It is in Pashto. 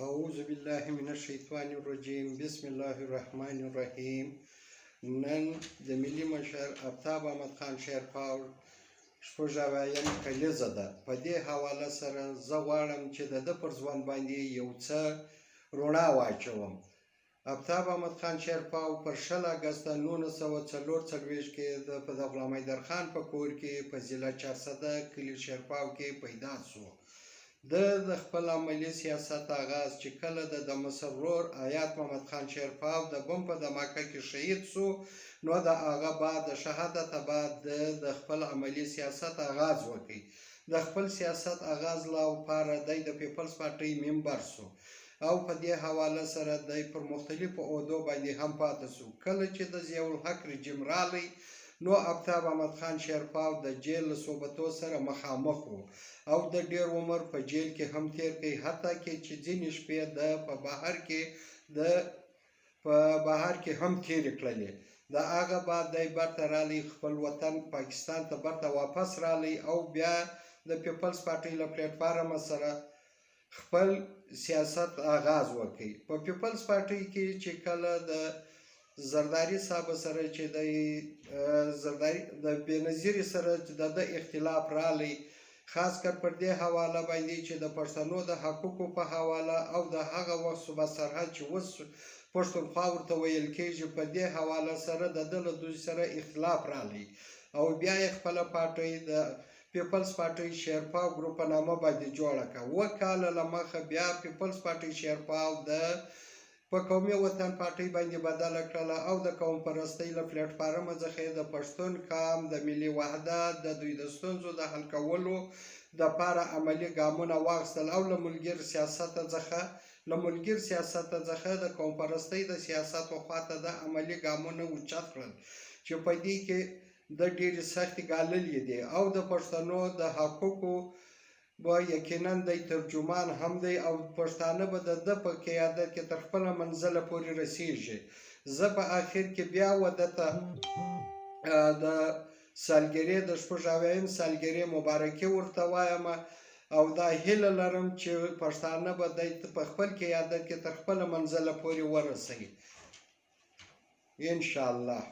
أعوذ بالله من الشیطان الرجیم بسم الله الرحمن الرحیم. نن د ملي مشر آفتاب احمد خان شیرپاو شپږ اویایم کلیزه ده. په دې حواله سره زه غواړم چې د ده پر ځوان باندې یو څه رڼا واچوم. آفتاب احمد خان شیرپاو پر 20 اګست 1944 کې د غلام حیدرخان په کور کې په ضلع چارسده کلي شیرپاو کې پیدا شو. د خپل عملي سیاست آغاز چې کله د مصر ورور آیات محمد خان شیرپاو د بم په دماکه کې شهید شو، نو د هغه بعد د شهادت بعد د خپل عملي سیاست آغاز وکړي. د خپل سیاست آغاز لپاره د پیپلز پارټۍ ممبر شو او په دې حواله سره د پر مختلفو عهدو باندې هم پاتې شو. کله چې د ضیاءالحق رژیم راغی، نو آفتاب احمد خان شیرپاو د جیل له صحبتو سره مخامخ و او د ډیر عمر په جیل کې هم تیر کړي، حتی چې ځینې شپې په بهر کې هم تیرې کړلې. د هغه بعد دی برته رالی، خپل وطن پاکستان ته برته واپس رالی او بیا د پیپلز پارټۍ له پلیټفارم سره خپل سیاست آغاز وکړي. په پیپلز پارټۍ کې چې کله د زرداری صاحب سره چې د بېنظیري سره د اختلاف رالی، خاص کر پر دې حواله باندې چې د پښتنو د حقوقو په حواله او د هغه وخت صوبه سرحد چې اوس پښتونخوا ورته ویل کېږي، په دې حواله سره د ده له دوی سره اختلاف رالی او بیا یې خپله پارټۍ د پیپلز پارټۍ شیرپاو ګروپ په نامه باندې جوړه کړه. 7 کاله له مخه بیا پیپلز پارټۍ شیرپاو په قومي وطن پارټۍ باندې بدله کړله او د قوم پرستۍ له پلیټفارمه څخه یې د پښتون قام د ملي وحدت د دوی د ستونزو د حل کولو دپاره عملي ګامونه واخیستل او له ملګر سیاست څخه د قوم پرستۍ د سیاست خواته د عملي ګامونه اوچت کړل، چې په دې کې د ډېرې سختې ګاللې دي او د پښتنو د حقوقو به یقینا د ترجمان هم دی او پښتانه به د ده په قیادت کې تر خپله منزله پورې رسیږي. زه په آخر کې بیا وده ته د سالګرې د 80 سالګرې مبارکي ورته وایم او دا هیله لرم چې پښتانه به په خپل قیادت کې تر خپله منزله پورې ورسوي انشاءالله.